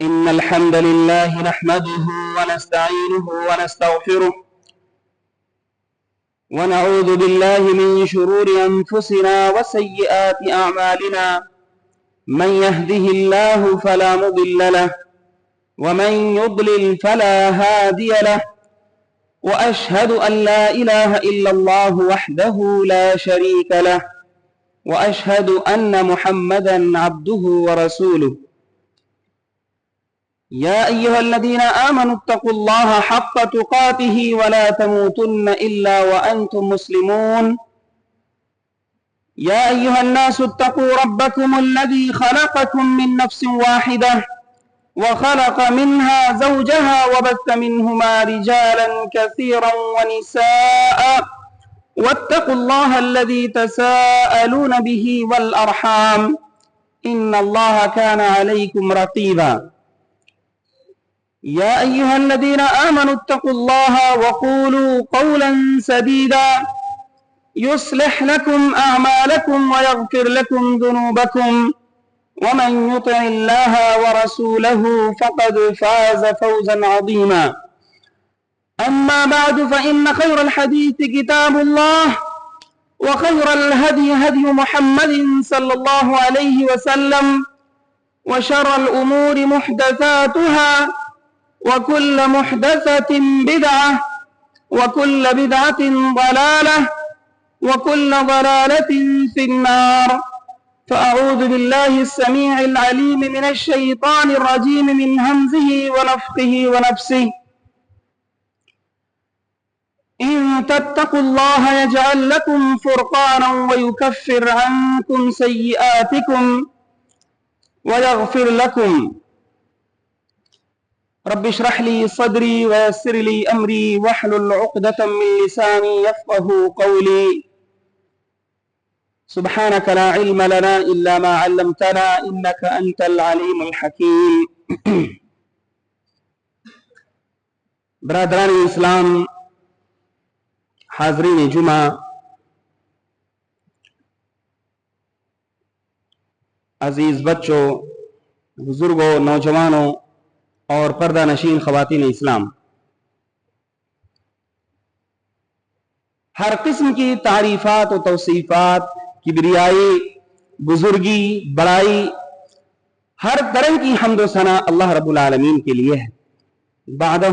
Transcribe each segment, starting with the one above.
إن الحمد لله نحمده ونستعينه ونستغفره ونعوذ بالله من شرور أنفسنا وسيئات أعمالنا من يهده الله فلا مضل له ومن يضلل فلا هادي له وأشهد أن لا إله إلا الله وحده لا شريك له وأشهد أن محمدا عبده ورسوله يا أيها الذين آمنوا اتقوا الله حق تقاته ولا تموتن إلا وأنتم مسلمون يا أيها الناس اتقوا ربكم الذي خلقكم من نفس واحدة وخلق منها زوجها وبث منهما رجالا كثيرا ونساء واتقوا الله الذي تساءلون به والأرحام إن الله كان عليكم رقيبا يا أيها الذين آمنوا اتقوا الله وقولوا قولا سديدا يصلح لكم أعمالكم ويغفر لكم ذنوبكم ومن يطع الله ورسوله فقد فاز فوزا عظيما أما بعد فإن خير الحديث كتاب الله وخير الهدي هدي محمد صلى الله عليه وسلم وشر الأمور محدثاتها وكل محدثة بدعة وكل بدعة ضلالة وكل ضلالة في النار فأعوذ بالله السميع العليم من الشيطان الرجيم من همزه ونفخه ونفسه إن تتقوا الله يجعل لكم فرقانا ويكفر عنكم سيئاتكم ويغفر لكم رب اشرح لي صدري ويسر لي أمري واحلل عقدة من لساني يفقه قولي سبحانك لا علم لنا إلا ما علمتنا إنك أنت العليم الحكيم برادران اسلام، حاضرین جمعہ، عزیز بچوں، بزرگوں، نوجوانوں اور پردہ نشین خواتین اسلام، ہر قسم کی تعریفات و توصیفات، کبریائی، بزرگی، بڑائی، ہر طرح کی حمد و ثنا اللہ رب العالمین کے لیے ہے۔ بعدہ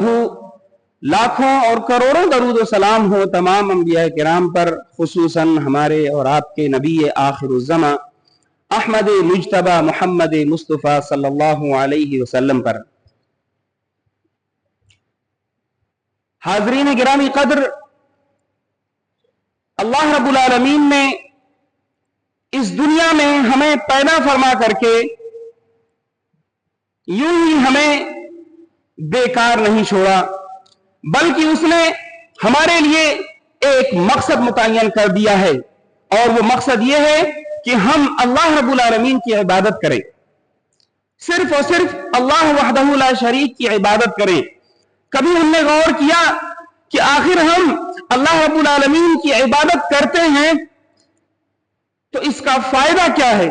لاکھوں اور کروڑوں درود و سلام ہو تمام انبیاء کرام پر، خصوصاً ہمارے اور آپ کے نبی آخر الزماں احمد مجتبی محمد مصطفیٰ صلی اللہ علیہ وسلم پر۔ حاضرین گرامی قدر، اللہ رب العالمین نے اس دنیا میں ہمیں پیدا فرما کر کے یوں ہی ہمیں بیکار نہیں چھوڑا، بلکہ اس نے ہمارے لیے ایک مقصد متعین کر دیا ہے، اور وہ مقصد یہ ہے کہ ہم اللہ رب العالمین کی عبادت کریں، صرف اور صرف اللہ وحدہ لا شریک کی عبادت کریں۔ کبھی ہم نے غور کیا کہ آخر ہم اللہ رب العالمین کی عبادت کرتے ہیں تو اس کا فائدہ کیا ہے؟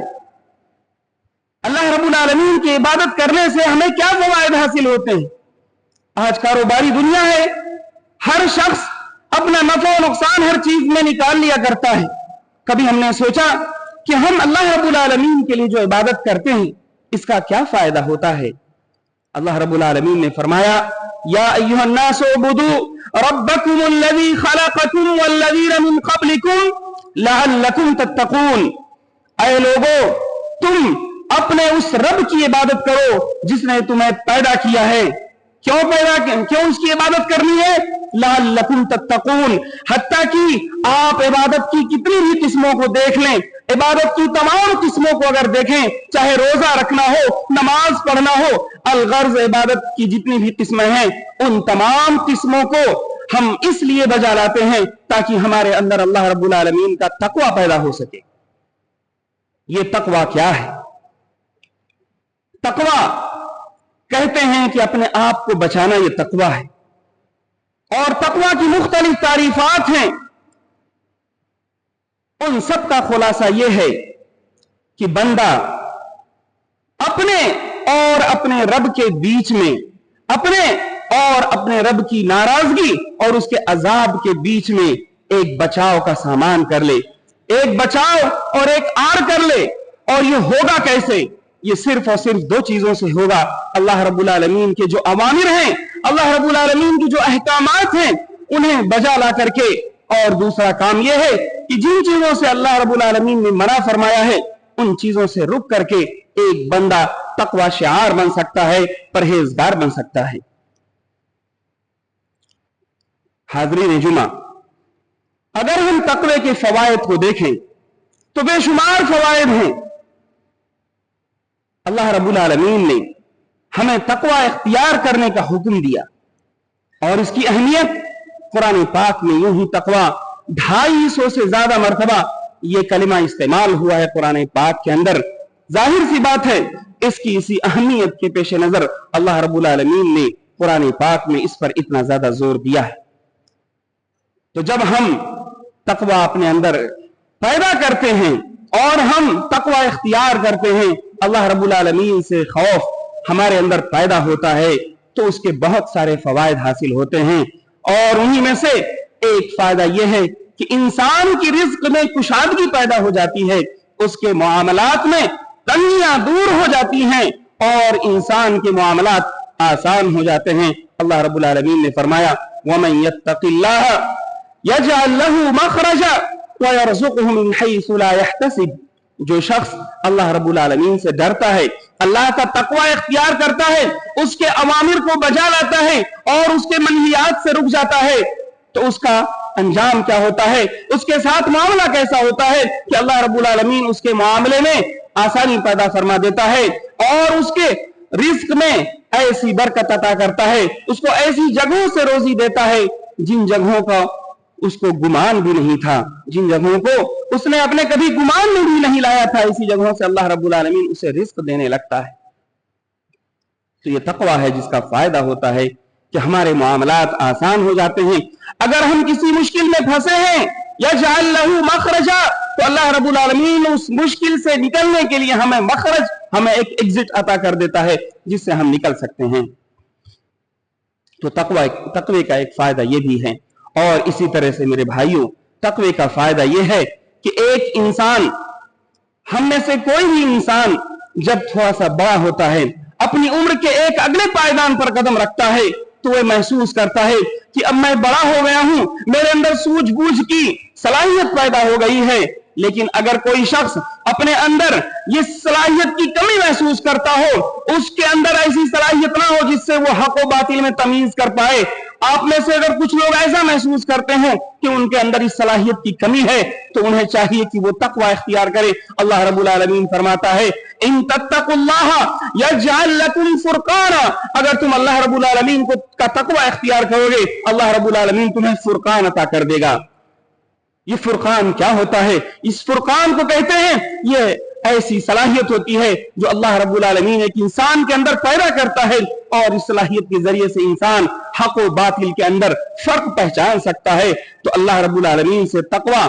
اللہ رب العالمین کی عبادت کرنے سے ہمیں کیا فوائد حاصل ہوتے ہیں؟ آج کاروباری دنیا ہے، ہر شخص اپنا نفع و نقصان ہر چیز میں نکال لیا کرتا ہے۔ کبھی ہم نے سوچا کہ ہم اللہ رب العالمین کے لیے جو عبادت کرتے ہیں اس کا کیا فائدہ ہوتا ہے؟ اللہ رب العالمین نے فرمایا، یا ایھا الناس اعبدوا ربکم الذی خلقکم والذین من قبلکم لعلکم تتقون۔ اے لوگو، تم اپنے اس رب کی عبادت کرو جس نے تمہیں پیدا کیا ہے۔ کیوں اس کی عبادت کرنی ہے؟ لعلکم تتقون، حتیٰ کہ آپ عبادت کی کتنی بھی قسموں کو دیکھ لیں، عبادت کی تمام قسموں کو اگر دیکھیں، چاہے روزہ رکھنا ہو، نماز پڑھنا ہو، الغرض عبادت کی جتنی بھی قسمیں ہیں ان تمام قسموں کو ہم اس لیے بجا لاتے ہیں تاکہ ہمارے اندر اللہ رب العالمین کا تقوی پیدا ہو سکے۔ یہ تقوی کیا ہے؟ تقوی کہتے ہیں کہ اپنے آپ کو بچانا، یہ تقوی ہے، اور تقوی کی مختلف تعریفات ہیں۔ ان سب کا خلاصہ یہ ہے کہ بندہ اپنے اور अपने रब के बीच में अपने और अपने रब की नाराजगी और उसके अजाब के बीच में एक बचाव का सामान कर ले, एक बचाव और एक आड़ कर ले। और ये होगा कैसे? ये सिर्फ और सिर्फ दो चीजों से होगा। अल्लाह रब्बुल आलमीन के जो अवामिर हैं, अल्लाह रब्बुल आलमीन की जो अहकामात हैं, उन्हें बजा ला करके। और दूसरा काम यह है कि जिन चीजों से अल्लाह रब्बुल आलमीन ने मना फरमाया है, उन चीजों से रुक करके एक बंदा तकवा शिआर बन सकता है, परहेजगार बन सकता है। हाज़रीन जुमा, अगर हम तकवे के फवायद को देखें तो बेशुमार फवायद हैं। अल्लाह रब्बुल आलमीन ने हमें तकवा इख्तियार करने का हुक्म दिया और इसकी अहमियत कुरान पाक में यूं ही तकवा 250 से ज्यादा मर्तबा ये कलिमा इस्तेमाल हुआ है कुरान पाक के अंदर। जाहिर सी बात है, इसकी इसी अहमियत के पेश नजर अल्लाह रब्बुल आलमीन ने कुरान पाक में इस पर इतना ज्यादा जोर दिया है। तो जब हम तकवा अपने अंदर पैदा करते हैं और हम तकवा इख्तियार करते हैं, अल्लाह रब्बुल आलमीन से खौफ हमारे अंदर पैदा होता है, तो उसके बहुत सारे फवायद हासिल होते हैं। और उन्हीं में से एक फायदा यह है कि इंसान की रिज्क में कुशादगी पैदा हो जाती है, उसके मुआमलात में तंगियां दूर हो जाती हैं और इंसान के मुआमलात आसान हो जाते हैं। अल्लाह रब्बुल आलमीन ने फरमाया, वमन यत्तकिल्लाह यजअल लहू मखरजा व यरज़ुक़हु मिन हैसु ला यहतसिब। जो शख्स अल्लाह रब्बुल आलमीन से डरता है, अल्लाह का तकवा इख्तियार करता है, उसके अवामिर को बजा लाता है और उसके मनहियात से रुक जाता है, तो उसका अंजाम क्या होता है, उसके साथ मामला कैसा होता है कि अल्लाह रब्बुल आलमीन उसके मामले में आसानी पैदा फरमा देता है और उसके रिस्क में ऐसी बरकत अता करता है, उसको ऐसी जगहों से रोजी देता है जिन जगहों का उसको गुमान भी नहीं था, जिन जगहों को उसने अपने कभी गुमान में भी नहीं लाया था, ऐसी जगहों से अल्लाह रब्बुल आलमीन उसे रिस्क देने लगता है। तो ये तकवा है जिसका फायदा होता है कि हमारे मामलात आसान हो जाते हैं। अगर हम किसी मुश्किल में फंसे हैं, यजअल लहू मखरजा, तो अल्लाह रब्बुल आलमीन उस मुश्किल से निकलने के लिए हमें मखरज, हमें एक एग्जिट अता कर देता है जिससे हम निकल सकते हैं। तो तकवे का एक फायदा यह भी है। और इसी तरह से मेरे भाइयों, तकवे का फायदा यह है कि एक इंसान, हम में से कोई भी इंसान जब थोड़ा सा बड़ा होता है, अपनी उम्र के एक अगले पायदान पर कदम रखता है, तो वह महसूस करता है कि अब मैं बड़ा हो गया हूं, मेरे अंदर सूझबूझ की सलाहियत पैदा हो गई है। लेकिन अगर कोई शख्स अपने अंदर ये सलाहियत की कमी महसूस करता हो, उसके अंदर ऐसी सलाहियत ना हो जिससे वो हक व बातिल में तमीज कर पाए, आप में से अगर कुछ लोग ऐसा महसूस करते हैं कि उनके अंदर इस सलाहियत की कमी है, तो उन्हें चाहिए कि वो तकवा इख्तियार करे। अल्लाह रब्बुल आलमीन फरमाता है, इन तत्तकुल्लाह यजअल लकुम फुरकाना, अगर तुम अल्लाह रब्बुल आलमीन का तकवा इख्तियार करोगे, अल्लाह रब्बुल आलमीन तुम्हें फुरकान अता कर देगा। ये फुरकान क्या होता है? इस फुरकान को कहते हैं, ये ऐसी सलाहियत होती है जो अल्लाह रब्बुल आलमीन एक इंसान के अंदर पैदा करता है और इस सलाहियत के जरिए से इंसान हक और बातिल के अंदर फर्क पहचान सकता है। तो अल्लाह रब्बुल आलमीन से तकवा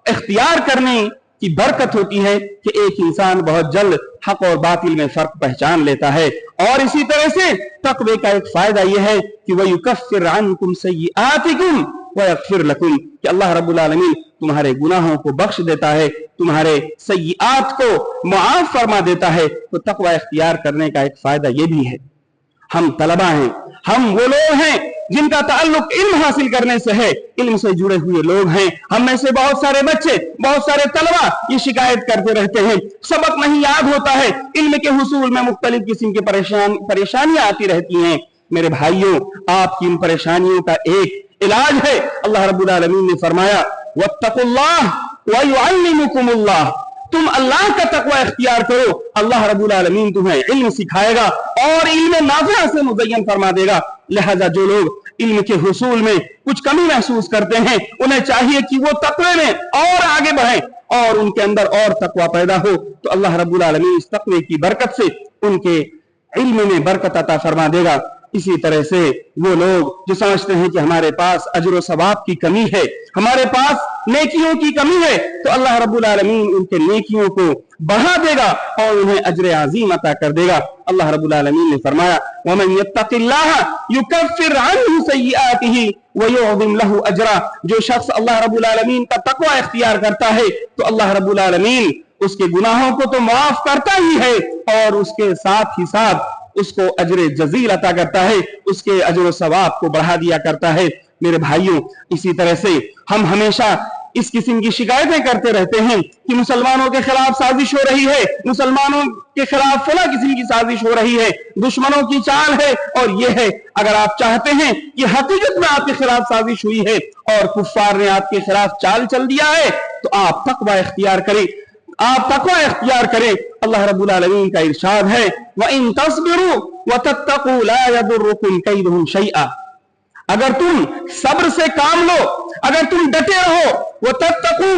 इख्तियार करने की बरकत होती है कि एक इंसान बहुत जल्द हक और बातिल में फर्क पहचान लेता है। और इसी तरह से तकवे का एक फायदा यह है कि वह युकफ्फिर अन्कुम सय्यिआतिकुम व यग़फिर लकुम, कि अल्लाह रब्बुल आलमीन तुम्हारे गुनाहों को बख्श देता है, तुम्हारे सय्यिआत को मुआफ फरमा देता है। तो तकवा इख्तियार करने का एक फायदा यह भी है। हम तलबा हैं, हम वो लोग हैं जिनका ताल्लुक इल्म हासिल करने से है, इल्म से जुड़े हुए लोग हैं। हम में से बहुत सारे बच्चे, बहुत सारे तलबा ये शिकायत करते रहते हैं, सबक नहीं याद होता है, इल्म के हुसूल में मुख्तलिफ किस्म की परेशानियां आती रहती हैं। मेरे भाइयों, आपकी इन परेशानियों का एक इलाज है। अल्लाह रब्बुल आलमीन ने फरमाया, वत्तकुल्लाह व युअल्लिमुकुमुल्लाह, तुम अल्लाह का तकवा इख्तियार करो, अल्लाह रब्बुल आलमीन तुम्हें इल्म सिखाएगा और इल्म नाफिआ से मुज़य्यन फरमा देगा। लिहाजा जो लोग इल्म के हुसूल में कुछ कमी महसूस करते हैं, उन्हें चाहिए कि वो तकवे में और आगे बढ़ें और उनके अंदर और तकवा पैदा हो। तो अल्लाह रब्बुल आलमीन इस तकवे की बरकत से उनके इल्म में बरकत अता फरमा देगा। इसी तरह से वो लोग जो समझते हैं कि हमारे पास अजर व सवाब की कमी है, हमारे पास नेकियों की कमी है, तो अल्लाह रब्बुल आलमीन उनके नेकियों को बढ़ा देगा और उन्हें अजर अजीम अता कर देगा। अल्लाह रब्बुल आलमीन ने फरमाया, वमन यत्तकिल्लाह युकफ्फिर अन्हु सय्यिआतिही व युअज़िम लहु अजरा। जो शख्स अल्लाह रब्बुल आलमीन का तकवा इख्तियार करता है तो अल्लाह रब्बुल आलमीन उसके गुनाहों को तो माफ करता ही है और उसके साथ ही साथ उसको अजर जजील अता करता है, उसके अजर सवाब को बढ़ा दिया करता है। मेरे भाइयों, इसी तरह से हम हमेशा इस किस्म की शिकायतें करते रहते हैं कि मुसलमानों के खिलाफ साजिश हो रही है, मुसलमानों के खिलाफ फला किस्म की साजिश हो रही है, दुश्मनों की चाल है और ये है। अगर आप चाहते हैं कि हकीकत में आपके खिलाफ साजिश हुई है और कुफ्फार ने आपके खिलाफ चाल चल दिया है तो आप तकवा इख्तियार करें, आप तकवा इख्तियार करें। अल्लाह रब्बुल आलमीन का इरशाद है, व इन तस्बिरु व तत्तकू ला यदुर्रुकुम कैदुहुम शैआ। अगर तुम सब्र से काम लो, अगर तुम डटे रहो, वो तत्तकू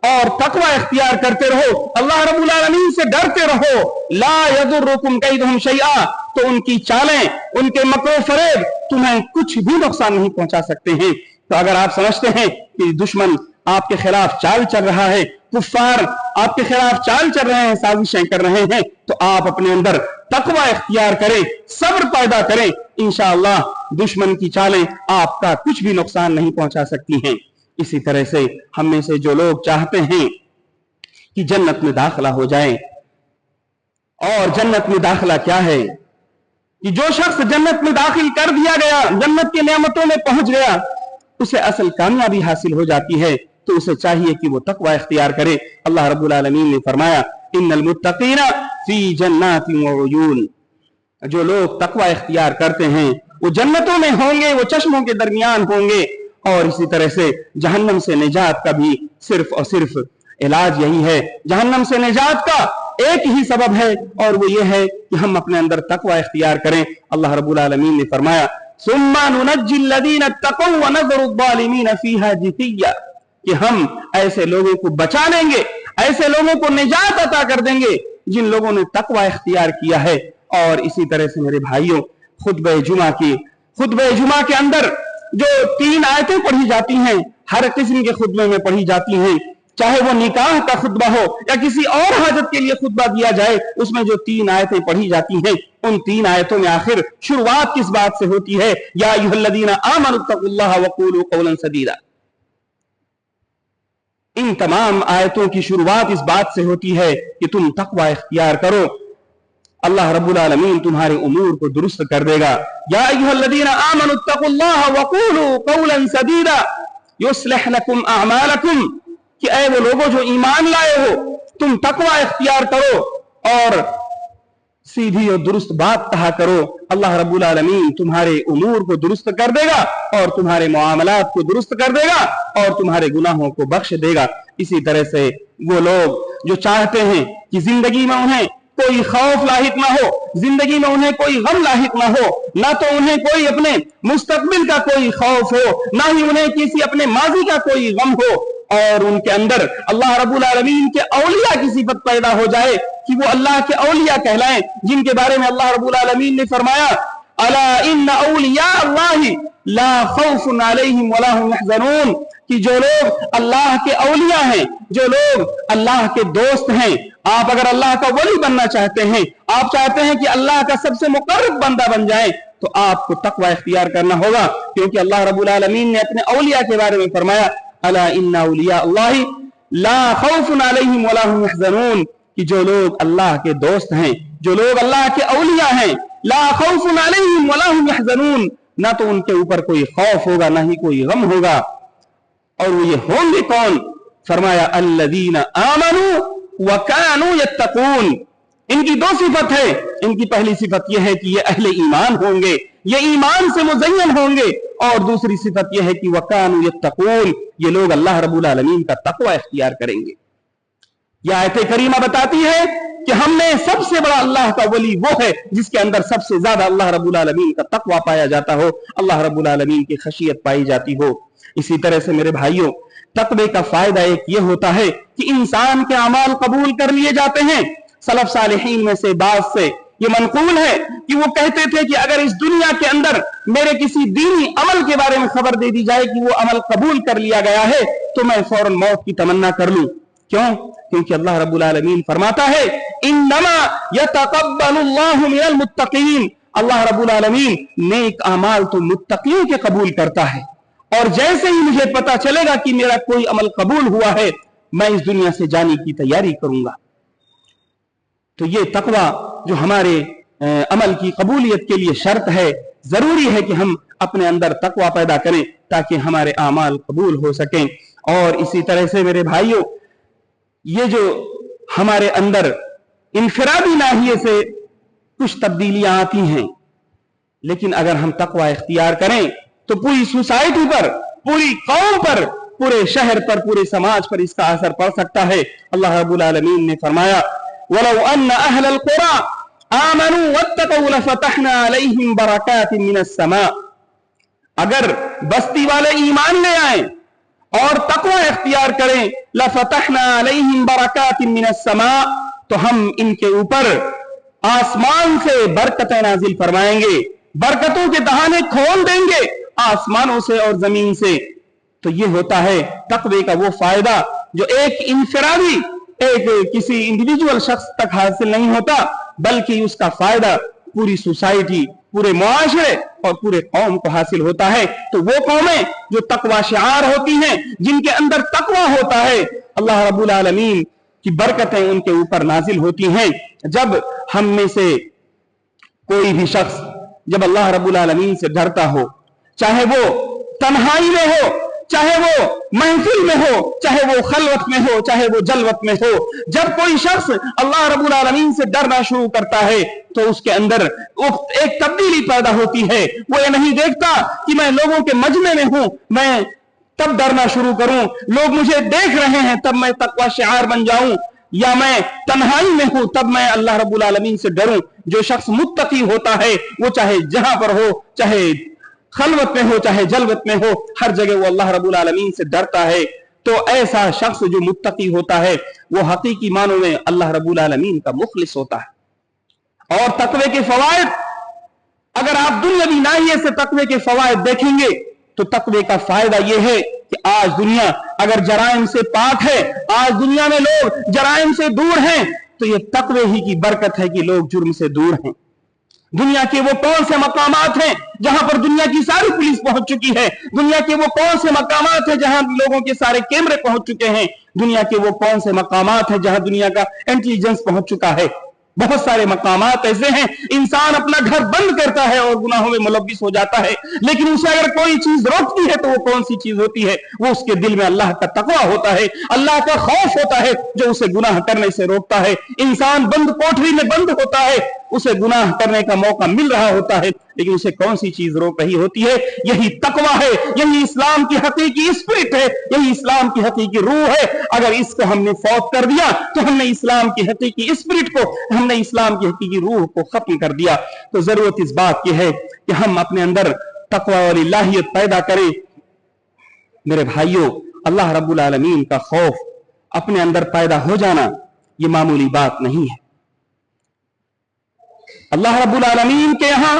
और तकवा इख्तियार करते रहो, अल्लाह रब्बुल आलमीन से डरते रहो, ला यदुर्रुकुम कैदुहुम शैआ, तो उनकी चालें, उनके मकरो फरेब तुम्हें कुछ भी नुकसान नहीं पहुंचा सकते हैं। तो अगर आप समझते हैं कि दुश्मन आपके खिलाफ चाल चल रहा है, कुफ्फार आपके खिलाफ चाल चल रहे हैं, साजिशें कर रहे हैं, तो आप अपने अंदर तकवा इख्तियार करें, सब्र पैदा करें। इंशाअल्लाह दुश्मन की चालें आपका कुछ भी नुकसान नहीं पहुंचा सकती हैं। इसी तरह से हम में से जो लोग चाहते हैं कि जन्नत में दाखिला हो जाए, और जन्नत में दाखिला क्या है कि जो शख्स जन्नत में दाखिल कर दिया गया, जन्नत की नेमतों में पहुंच गया, उसे असल कामयाबी हासिल हो जाती है। तो उसे चाहिए कि वो तकवा इख्तियार करे। अल्लाह रब्बुल आलमीन ने फरमाया, इन्नल मुत्तकीना फी जन्नातिन व उयून। जो लोग तकवा इख्तियार करते हैं वो जन्नतों में होंगे, वो चश्मों के दरमियान होंगे। और इसी तरह से जहन्नम से निजात का भी सिर्फ और सिर्फ इलाज यही है, जहन्नम से निजात का एक ही सबब है और वो ये है कि हम अपने अंदर तकवा इख्तियार करें। अल्लाह रब्बुल आलमीन ने फरमाया, सुम्मा नुनज्जिल लदीना तक़ौ व नज़रु ज़ालिमीन फीहा जिथिया, कि हम ऐसे लोगों को बचा लेंगे, ऐसे लोगों को निजात अता कर देंगे जिन लोगों ने तकवा इख्तियार किया है। और इसी तरह से मेरे भाइयों, खुतबे जुमा के अंदर जो 3 आयतें पढ़ी जाती हैं, हर किस्म के खुतबे में पढ़ी जाती हैं, चाहे वो निकाह का खुतबा हो या किसी और हाजत के लिए खुतबा दिया जाए, उसमें जो 3 आयतें पढ़ी जाती हैं, उन 3 आयतों में आखिर शुरुआत किस बात से होती है? या अय्युहल्लज़ीना आमनुत्तक़ुल्लाह व क़ूलू क़ौलन सदीदा। इन तमाम आयतों की शुरुआत इस बात से होती है कि तुम तकवा इख्तियार करो, अल्लाह रब्बुल आलमीन तुम्हारे उमूर को दुरुस्त कर देगा। या अय्युहल्लज़ीना आमनुत्तक़ुल्लाह व क़ूलू क़ौलन सदीदा युस्लिह लकुम अअमालकुम, कि ऐ वो लोगों जो ईमान लाए हो, तुम तकवा इख्तियार करो और सीधी और दुरुस्त बात कहा करो। अल्लाह रब्बुल आलमीन तुम्हारे उमूर को दुरुस्त कर देगा और तुम्हारे मुआमलात को दुरुस्त कर देगा और तुम्हारे गुनाहों को बख्श देगा। इसी तरह से वो लोग जो चाहते हैं कि जिंदगी में उन्हें कोई खौफ लाहिक ना हो, जिंदगी में उन्हें कोई गम लाहिक ना हो, ना तो उन्हें कोई अपने मुस्तकबिल का कोई खौफ हो, ना ही उन्हें किसी अपने माजी का कोई गम हो, और उनके अंदर अल्लाह रब्बुल आलमीन के औलिया की सिफत पैदा हो जाए कि वो अल्लाह के औलिया कहलाएं, जिनके बारे में अल्लाह रब्बुल आलमीन ने फरमाया, अला इन्ना औलिया अल्लाहि ला खौफुन अलैहिम वला हुम यहज़नून, कि जो लोग अल्लाह के औलिया हैं, जो लोग अल्लाह के दोस्त हैं, आप अगर अल्लाह का वली बनना चाहते हैं, आप चाहते हैं कि अल्लाह का सबसे मुकर्रब बंदा बन जाए, तो आपको तकवा इख्तियार करना होगा। क्योंकि अल्लाह रब्बुल आलमीन ने अपने औलिया के बारे में फरमाया, अला इन्ना औलिया अल्लाहि ला खौफुन अलैहिम वला हुम यहज़नून, कि जो लोग अल्लाह के दोस्त हैं, जो लोग अल्लाह के औलिया हैं, ला खौफुन अलैहिम वला हुम यहज़नून, ना तो उनके ऊपर कोई खौफ होगा, ना ही कोई गम होगा। और वो ये होंगे कौन? फरमाया, अल्लज़ीना आमनू व कानू यत्तकून। इनकी 2 सिफत है। इनकी पहली सिफत यह है कि ये अहले ईमान होंगे, ये ईमान से मुज़य्यन होंगे, और दूसरी सिफत यह है कि व कानू यत्तकून, ये लोग अल्लाह रब्बुल आलमीन का तकवा इख्तियार करेंगे। यह आयत करीमा बताती है कि हमने सबसे बड़ा अल्लाह का वली वो है जिसके अंदर सबसे ज्यादा अल्लाह रब्बुल आलमीन का तकवा पाया जाता हो, अल्लाह रब्बुल आलमीन की खशियत पाई जाती हो। इसी तरह से मेरे भाइयों, तकवे का फायदा एक ये होता है कि इंसान के अमाल कबूल कर लिए जाते हैं। सलफ सालिहीन में से बाज से ये मनकूल है कि वो कहते थे कि अगर इस दुनिया के अंदर मेरे किसी दीनी अमल के बारे में खबर दे दी जाए कि वो अमल कबूल कर लिया गया है, तो मैं फौरन मौत की तमन्ना कर लूं। क्यों? क्योंकि अल्लाह रब्बुल आलमीन फरमाता है इन्नमा यतक़ब्बलुल्लाहु मिनल मुत्तक़ीन, अल्लाह रब्बुल आलमीन नेक अमाल तो मुत्तक़ियों के कबूल करता है, और जैसे ही मुझे पता चलेगा कि मेरा कोई अमल कबूल हुआ है मैं इस दुनिया से जाने की तैयारी करूंगा। तो ये तकवा जो हमारे अमल की कबूलियत के लिए शर्त है, जरूरी है कि हम अपने अंदर तकवा पैदा करें ताकि हमारे अमाल कबूल हो सकें। और इसी तरह से मेरे भाइयों, ये जो हमारे अंदर इनफरादी नाहिए से कुछ तब्दीलियां आती हैं, लेकिन अगर हम तकवा इख्तियार करें तो पूरी सोसाइटी पर, पूरी कौम पर, पूरे शहर पर, पूरे समाज पर इसका असर पड़ सकता है। अल्लाह रब्बुल आलमीन ने फरमाया वलौ अन्न अहलल कुरा आमनू वत्तक़ू लफ़तहना अलैहिम बरकातिन मिनस समा, अगर बस्ती वाले ईमान ले आए और तकवा इख्तियार करें, लफ़तहना अलैहिम बरकातिन मिनस समा, तो हम इनके ऊपर आसमान से बरकतें नाजिल फरमाएंगे, बरकतों के दहाने खोल देंगे आसमानों से और जमीन से। तो ये होता है तकवे का वो फायदा जो एक इनफरादी, एक किसी इंडिविजुअल शख्स तक हासिल नहीं होता, बल्कि उसका फायदा पूरी सोसाइटी, पूरे मुआशरे और पूरे कौम को हासिल होता है। तो वो कौमें जो तकवा शिआर होती हैं, जिनके अंदर तकवा होता है, अल्लाह रब्बुल आलमीन की बरकतें उनके ऊपर नाजिल होती हैं। जब हम में से कोई भी शख्स जब अल्लाह रब्बुल आलमीन से डरता हो, चाहे वो तन्हाई में हो, चाहे वो महफिल में हो, चाहे वो खलवत में हो, चाहे वो जलवत में हो, जब कोई शख्स अल्लाह रब्बुल आलमीन से डरना शुरू करता है तो उसके अंदर एक तब्दीली पैदा होती है। वो ये नहीं देखता कि मैं लोगों के मजमे में हूं, मैं तब डरना शुरू करूं, लोग मुझे देख रहे हैं तब मैं तकवा शिआर बन जाऊं, या मैं तन्हाई में हूं तब मैं अल्लाह रब्बुल आलमीन से डरूं। जो शख्स मुत्तकी होता है वो चाहे जहां पर हो, चाहे खलवत में हो, चाहे जलवत में हो, हर जगह वो अल्लाह रब्बुल आलमीन से डरता है। तो ऐसा शख्स जो मुत्तकी होता है वो हकीकी मानों में अल्लाह रब्बुल आलमीन का मुखलिस होता है। और तकवे के फवायद, अगर आप दुनियावी नाहिए से तकवे के फवायद देखेंगे तो तकवे का फायदा यह है कि आज दुनिया अगर जराइम से पाक है, आज दुनिया में लोग जराइम से दूर हैं, तो ये तकवे ही की बरकत है कि लोग जुर्म से दूर हैं। दुनिया के वो कौन से मकामात हैं जहां पर दुनिया की सारी पुलिस पहुंच चुकी है, दुनिया के वो कौन से मकामात हैं जहां लोगों के सारे कैमरे पहुंच चुके हैं, दुनिया के वो कौन से मकामात हैं जहां दुनिया का इंटेलिजेंस पहुंच चुका है। बहुत सारे मकामात ऐसे हैं, इंसान अपना घर बंद करता है और गुनाहों में मुलव्विस हो जाता है, लेकिन उसे अगर कोई चीज रोकती है तो वो कौन सी चीज होती है? वो उसके दिल में अल्लाह का तकवा होता है, अल्लाह का खौफ होता है जो उसे गुनाह करने से रोकता है। इंसान बंद कोठरी में बंद होता है, उसे गुनाह करने का मौका मिल रहा होता है, लेकिन उसे कौन सी चीज रोक रही होती है? यही तकवा है, यही इस्लाम की हकीकी स्पिरिट है, यही इस्लाम की हकीकी रूह है। अगर इसको हमने फौत कर दिया तो हमने इस्लाम की हकीकी स्पिरिट को, हमने इस्लाम की हकीकी रूह को खत्म कर दिया। तो जरूरत इस बात की है कि हम अपने अंदर तकवा और इलाहियत पैदा करें। मेरे भाइयों, अल्लाह रब्बुल आलमीन का खौफ अपने अंदर पैदा हो जाना ये मामूली बात नहीं है। अल्लाह रब्बुल आलमीन के यहां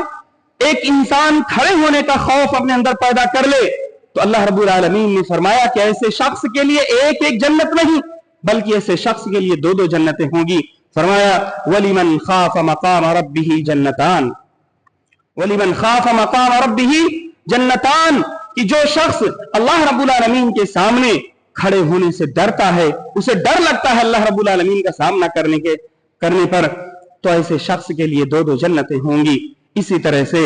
एक इंसान खड़े होने का खौफ अपने अंदर पैदा कर ले तो अल्लाह रब्बुल आलमीन ने फरमाया कि ऐसे शख्स के लिए एक एक जन्नत नहीं, बल्कि ऐसे शख्स के लिए दो दो जन्नतें होंगी। फरमाया वलिमन खाफ मकाम रब्बिही जन्नतान, वलिमन खाफ मकाम रब्बिही जन्नतान, कि जो शख्स अल्लाह रब्बुल आलमीन के सामने खड़े होने से डरता है, उसे डर लगता है अल्लाह रब्बुल आलमीन का सामना करने पर, तो ऐसे शख्स के लिए दो दो जन्नतें होंगी। इसी तरह से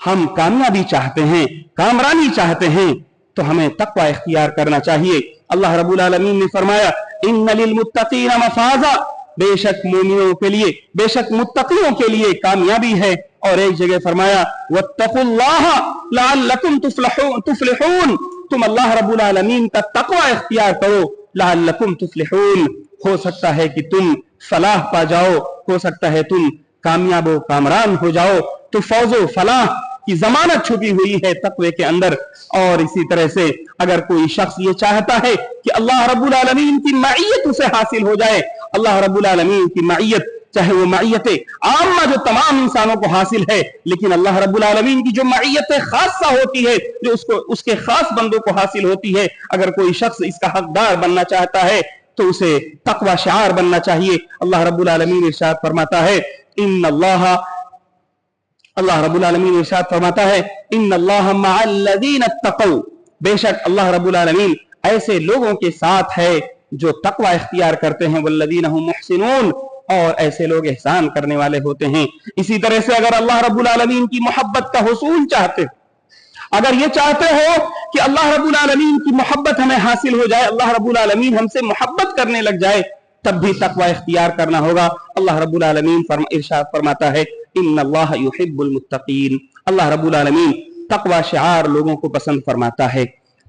हम कामयाबी चाहते हैं, कामरानी चाहते हैं, तो हमें तकवा इख्तियार करना चाहिए। अल्लाह रब्बुल आलमीन ने फरमाया इन्ना लिल मुत्तकीना मफाजा, बेशक मोमिनों के लिए, बेशक मुत्तकियों के लिए कामयाबी है। और एक जगह फरमाया वत्तकुल्लाह लअल्लकुम तुफ्लिहून, तुम अल्लाह रब्बुल आलमीन का तकवा इख्तियार करो, लअल्लकुम तुफ्लिहून, हो सकता है कि तुम फलाह पा जाओ, हो सकता है तुम कामयाब हो, कामरान हो जाओ। तो फौजो फलाह की जमानत छुपी हुई है तकवे के अंदर। और इसी तरह से अगर कोई शख्स ये चाहता है कि अल्लाह रब्बुल आलमीन की मईयत उसे हासिल हो जाए, अल्लाह रब्बुल आलमीन की मईयत, चाहे वो मईयत आम्मा जो तमाम इंसानों को हासिल है, लेकिन अल्लाह रब्बुल आलमीन की जो मईयत खासा होती है, जो उसको उसके खास बंदों को हासिल होती है, अगर कोई शख्स इसका हकदार बनना चाहता है तो उसे तकवा शिआर बनना चाहिए। अल्लाह रब्बुल आलमीन इरशाद फरमाता है अल्लाह रब्बुल आलमीन इरशाद फरमाता है इन्नल्लाह मअल्लज़ीना तक़ौ, बेशक अल्लाह रब्बुल आलमीन ऐसे लोगों के साथ है जो तकवा इख्तियार करते हैं, वल्लज़ीना हुम मुहसिनून, और ऐसे लोग एहसान करने वाले होते हैं। इसी तरह से अगर अल्लाह रब्बुल आलमीन की मोहब्बत का हुसूल चाहते हो, अगर ये चाहते हो कि अल्लाह रब्बुल आलमीन की मोहब्बत हमें हासिल हो जाए, अल्लाह रब्बुल आलमीन हमसे मोहब्बत करने लग जाए, तब भी तकवा इख्तियार करना होगा। अल्लाह रब्बुल आलमीन इरशाद फरमाता है इन्नल्लाह युहिब्बुल मुत्तकीन, अल्लाह रब्बुल आलमीन तकवा शिआर लोगों को पसंद फरमाता है।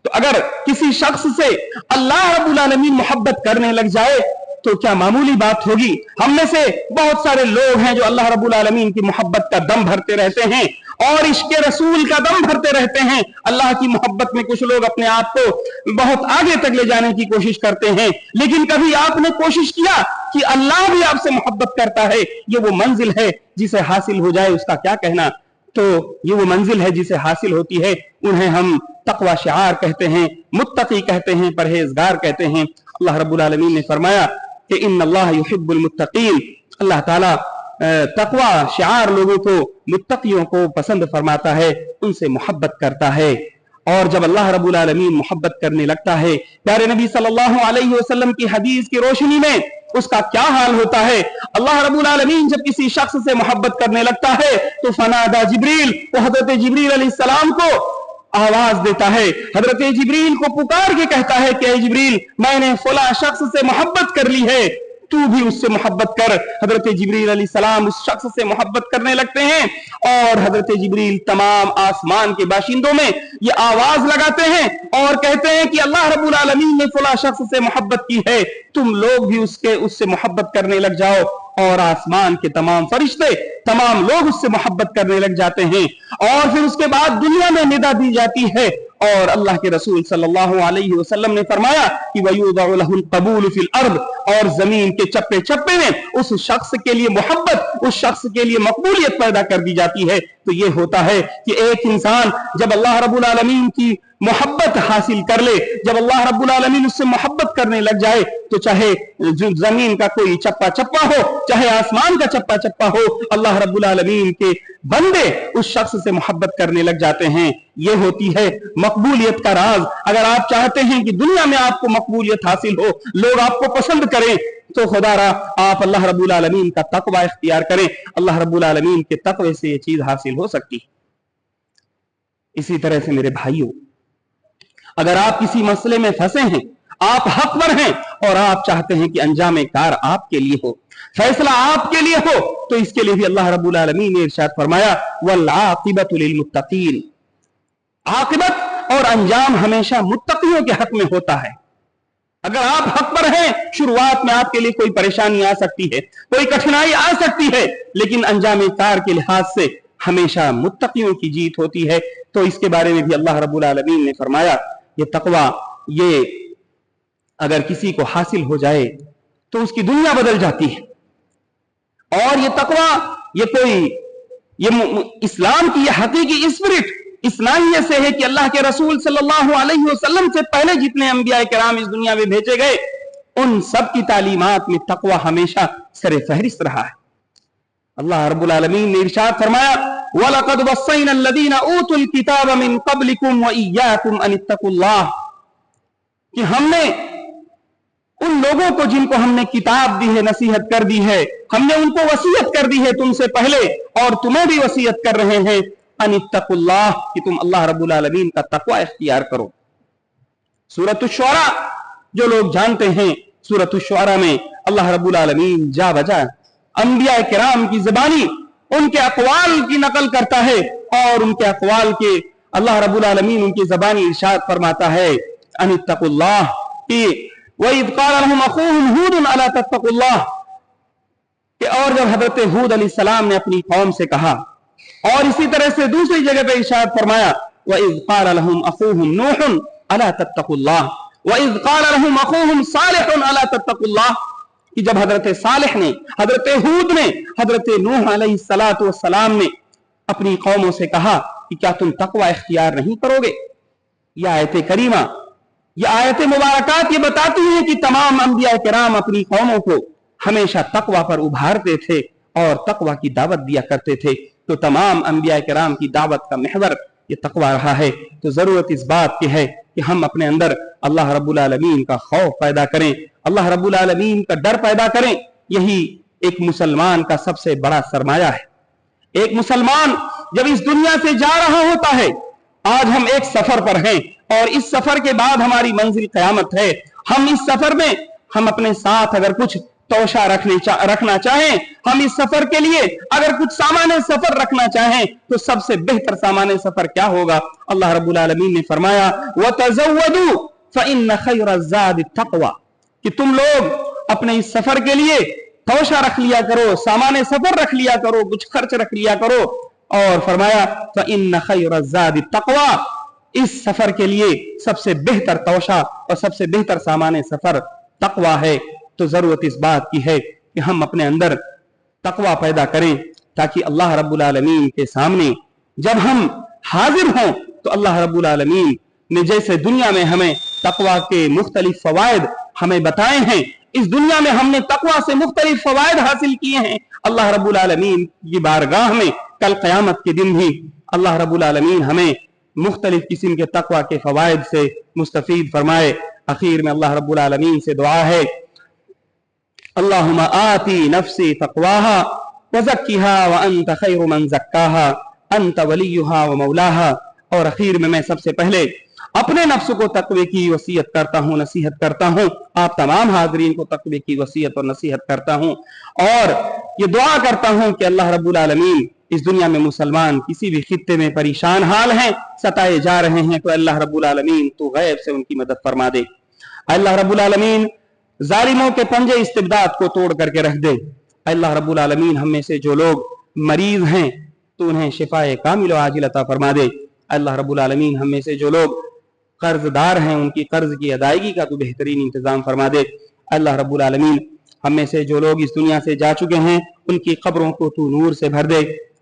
तो अगर किसी शख्स से अल्लाह रब्बुल आलमीन मोहब्बत करने लग जाए तो क्या मामूली बात होगी। हम में से बहुत सारे लोग हैं जो अल्लाह रब्बुल आलमीन की मोहब्बत का दम भरते रहते हैं और इश्क़ रसूल का दम भरते रहते हैं। अल्लाह की मोहब्बत में कुछ लोग अपने आप को बहुत आगे तक ले जाने की कोशिश करते हैं, लेकिन कभी आपने कोशिश किया कि अल्लाह भी आपसे मोहब्बत करता है? ये वो मंजिल है जिसे हासिल हो जाए उसका क्या कहना। तो ये वो मंजिल है जिसे हासिल होती है, उन्हें हम तकवा शिआर कहते हैं, मुत्तकी कहते हैं, परहेजगार कहते हैं। अल्लाह रब्बुल आलमीन ने फरमाया कि इन्नल्लाह युहिब्बुल मुत्तकीन, अल्लाह ताला तकवा शिआर लोगों को, मुत्तकियों को पसंद फरमाता है, उनसे मोहब्बत करता है। और जब अल्लाह रब्बुल आलमीन मोहब्बत करने लगता है, प्यारे नबी सल्लल्लाहु अलैहि वसल्लम की हदीस की रोशनी में उसका क्या हाल होता है। अल्लाह रब्बुल आलमीन जब किसी शख्स से मोहब्बत करने लगता है तो फनादा जिब्रील, वो हजरत जिब्रील अलैहिस्सलाम को आवाज देता है, हजरत जिब्रील को पुकार के कहता है कि जिब्रील, मैंने फला शख्स से मोहब्बत कर ली है, तू भी उससे मोहब्बत कर। हजरत जिब्रील अलैहिस्सलाम उस शख्स से मोहब्बत करने लगते हैं और हजरत जिब्रील तमाम आसमान के बाशिंदों में ये आवाज लगाते हैं और कहते हैं कि अल्लाह रब्बुल आलमीन ने फला शख्स से मोहब्बत की है, तुम लोग भी उससे मोहब्बत करने लग जाओ। और आसमान के तमाम फरिश्ते, तमाम लोग उससे मोहब्बत करने लग जाते हैं। और फिर उसके बाद दुनिया में निदा दी जाती है और अल्लाह के रसूल सल्लल्लाहु अलैहि वसल्लम ने फरमाया कि वयुदउ लहुल कबूल फिल अर्द, और जमीन के चप्पे चप्पे में उस शख्स के लिए मोहब्बत, उस शख्स के लिए मकबूलियत पैदा कर दी जाती है। तो ये होता है कि एक इंसान जब अल्लाह रब्बुल आलमीन की मोहब्बत हासिल कर ले, जब अल्लाह रब्बुल आलमीन उससे मोहब्बत करने लग जाए, तो चाहे जमीन का कोई चप्पा चप्पा हो, चाहे आसमान का चप्पा चप्पा हो, अल्लाह रब्बुल आलमीन के बंदे उस शख्स से मोहब्बत करने लग जाते हैं। ये होती है मकबूलियत का राज। अगर आप चाहते हैं कि दुनिया में आपको मकबूलियत हासिल हो, लोग आपको पसंद करें, तो खुदारा आप अल्लाह रब्बुल आलमीन का तकवा इख्तियार करें। अल्लाह रब्बुल आलमीन के तकवे से ये चीज हासिल हो सकती है। इसी तरह से मेरे भाइयों, अगर आप किसी मसले में फंसे हैं, आप हक पर हैं और आप चाहते हैं कि अंजाम कार आपके लिए हो, फैसला आपके लिए हो, तो इसके लिए भी अल्लाह रब्बुल आलमीन ने इरशाद फरमाया वल आक़िबतु लिल मुत्तक़ीन, आक़िबत और अंजाम हमेशा मुत्तकियों के हक में होता है। अगर आप हक पर हैं, शुरुआत में आपके लिए कोई परेशानी आ सकती है, कोई कठिनाई आ सकती है, लेकिन अंजाम कार के लिहाज से हमेशा मुत्तकियों की जीत होती है। तो इसके बारे में भी अल्लाह रब्बुल आलमीन ने फरमाया ये तकवा, ये अगर किसी को हासिल हो जाए तो उसकी दुनिया बदल जाती है। और ये तकवा, ये इस्लाम की ये हकीकी स्पिरिट इस नाहिए से है कि अल्लाह के रसूल सल्लल्लाहु अलैहि वसल्लम से पहले जितने अंबिया किराम इस दुनिया में भेजे गए, उन सब की तालीमात में तकवा हमेशा सरे फहरिस्त रहा है। अल्लाह रब्बुल आलमीन ने इरशाद फरमाया वलक़द वस्सैना अल्लज़ीना ऊतुल किताब मिन क़ब्लिकुम व इय्याकुम अन इत्तक़ुल्लाह, कि हमने उन लोगों को जिनको हमने किताब दी है, नसीहत कर दी है, हमने उनको वसीयत कर दी है तुमसे पहले, और तुम्हें भी वसीयत कर रहे हैं अन इत्तक़ुल्लाह, कि तुम अल्लाह रब्बुल आलमीन का तक़वा इख्तियार करो। सूरत अश-शुअरा जो लोग जानते हैं, सूरत अश-शुअरा में अल्लाह रब्बुल आलमीन जा बजा अंबिया किराम की ज़बानी उनके अक़वाल की नकल करता है और उनके अक़वाल के अल्लाह रब्बुल आलमीन उनकी ज़बानी इरशाद फरमाता है अन इत्तक़ुल्लाह, कि वइज़ क़ाल लहुम अख़ूहुम हूद अला तत्तक़ुल्लाह, कि और जब हज़रत हूद अलैहिस्सलाम ने अपनी कौम से कहा, और इसी तरह से दूसरी जगह पे इरशाद फरमाया वइज़ क़ाल लहुम अख़ूहुम नूह अला तत्तक़ुल्लाह वइज़ क़ाल लहुम अख़ूहुम सालिह अला तत्तक़ुल्लाह, कि जब हजरत सालिह ने, हजरत हूद ने, हजरत नूह अलैहिस्सलातु वस्सलाम ने अपनी कौमों से कहा कि क्या तुम तकवा इख्तियार नहीं करोगे। यह आयत करीमा یہ آیت مبارکات یہ بتاتی ہیں کہ تمام انبیاء کرام اپنی قوموں کو ہمیشہ تقوی پر ابھارتے تھے اور تقوی کی دعوت دیا کرتے تھے. تو تمام انبیاء کرام کی دعوت کا محور یہ تقوی رہا ہے. تو ضرورت اس بات کی ہے کہ ہم اپنے اندر اللہ رب العالمین کا خوف پیدا کریں, اللہ رب العالمین کا ڈر پیدا کریں. یہی ایک مسلمان کا سب سے بڑا سرمایہ ہے. ایک مسلمان جب اس دنیا سے جا رہا ہوتا ہے, آج ہم ایک سفر پر ہیں اور اس سفر کے بعد ہماری منزل قیامت ہے. ہم اس سفر میں ہم اپنے ساتھ اگر کچھ توشہ رکھنا چاہیں, ہم اس سفر کے لیے اگر کچھ سامان سفر رکھنا چاہیں تو سب سے بہتر سامان سفر کیا ہوگا؟ اللہ رب العالمین نے فرمایا وَتَزَوَّدُوا فَإِنَّ خَيْرَ الزَّادِ التَّقْوَى, کہ تم لوگ اپنے اس سفر کے لیے توشہ رکھ لیا کرو, سامان سفر رکھ لیا کرو, کچھ خرچ رکھ لیا کرو. اور فرمایا فَإِنَّ خَيْرَ الزَّادِ التَّقْوَى, اس سفر کے لیے سب سے بہتر توشہ اور سب سے بہتر سامان سفر تقوی ہے. تو ضرورت اس بات کی ہے کہ ہم اپنے اندر تقوی پیدا کریں تاکہ اللہ رب العالمین کے سامنے جب ہم حاضر ہوں تو اللہ رب العالمین نے جیسے دنیا میں ہمیں تقوی کے مختلف فوائد ہمیں بتائے ہیں, اس دنیا میں ہم نے تقوی سے مختلف فوائد حاصل کیے ہیں. اللہ رب العالمین کی بارگاہ میں کل قیامت کے دن بھی اللہ رب العالمین ہمیں مختلف قسم کے تقوی کے فوائد سے مستفید فرمائے. اخیر میں اللہ رب العالمین سے دعا ہے اللہم آتی نفسی تقواہا وزکیہا وانت خیر من زکاہا انت ولیہا ومولاہا. اور اخیر میں سب سے پہلے اپنے نفس کو تقوی کی وصیت کرتا ہوں, نصیحت کرتا ہوں. آپ تمام حاضرین کو تقوی کی وصیت اور نصیحت کرتا ہوں اور یہ دعا کرتا ہوں کہ اللہ رب العالمین اس دنیا میں مسلمان کسی بھی خطے میں پریشان حال ہیں, ستائے جا رہے ہیں, تو اللہ رب العالمین تو غیب سے ان کی مدد فرما دے. اللہ رب العالمین ظالموں کے پنجے استبداد کو توڑ کر کے رکھ دے. اللہ رب العالمین ہم میں سے جو لوگ مریض ہیں تو انہیں شفائے کامل و عاجل عطا فرما دے. اللہ رب العالمین ہم میں سے جو لوگ قرض دار ہیں ان کی قرض کی ادائیگی کا تو بہترین انتظام فرما دے. اللہ رب العالمین ہم میں سے جو لوگ اس دنیا سے جا چکے ہیں ان کی قبروں کو تو نور سے بھر دے.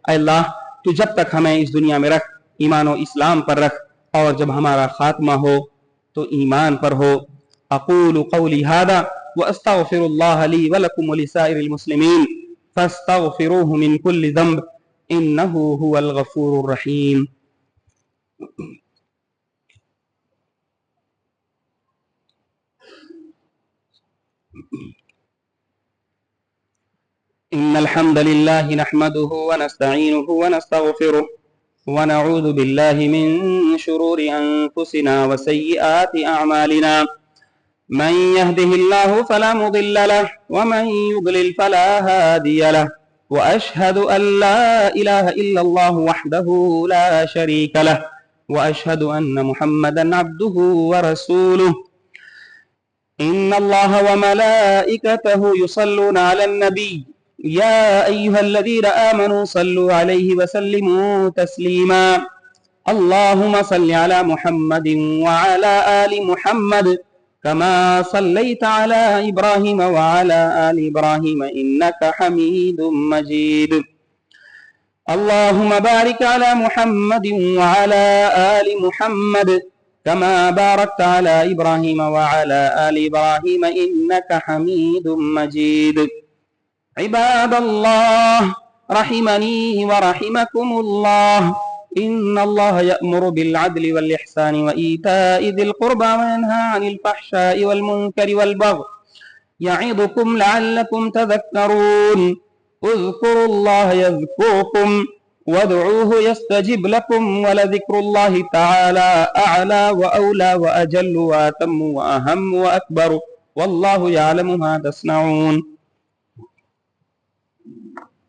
اے اللہ تو جب تک ہمیں اس دنیا میں رکھ, ایمان و اسلام پر رکھ, اور جب ہمارا خاتمہ ہو تو ایمان پر ہو. اقول قولی هذا واستغفر الله لي ولكم ولسائر المسلمين فاستغفروه من كل ذنب انه هو الغفور الرحيم. ان الحمد لله نحمده ونستعينه ونستغفره ونعوذ بالله من شرور انفسنا وسيئات اعمالنا. من يهده الله فلا مضل له ومن يضلل فلا هادي له وأشهد أن لا إله إلا الله وحده لا شريك له وأشهد أن محمدا عبده ورسوله. إن الله وملائكته يصلون على النبي يا أيها الذين آمنوا صلوا عليه وسلموا تسليما. اللهم صل على محمد وعلى آل محمد كما صليت على إبراهيم وعلى آل إبراهيم إنك حميد مجيد. اللهم بارك على محمد وعلى آل محمد كما باركت على إبراهيم وعلى آل إبراهيم إنك حميد مجيد. عباد الله رحمني ورحمكم الله, إن الله يأمر بالعدل والإحسان وإيتاء ذي القربى وينهى عن الفحشاء والمنكر والبغي يعظكم لعلكم تذكرون. اذكروا الله يذكركم وادعوه يستجب لكم ولذكر الله تعالى أعلى وأولى وأجل وأتم وأهم وأكبر والله يعلم ما تصنعون.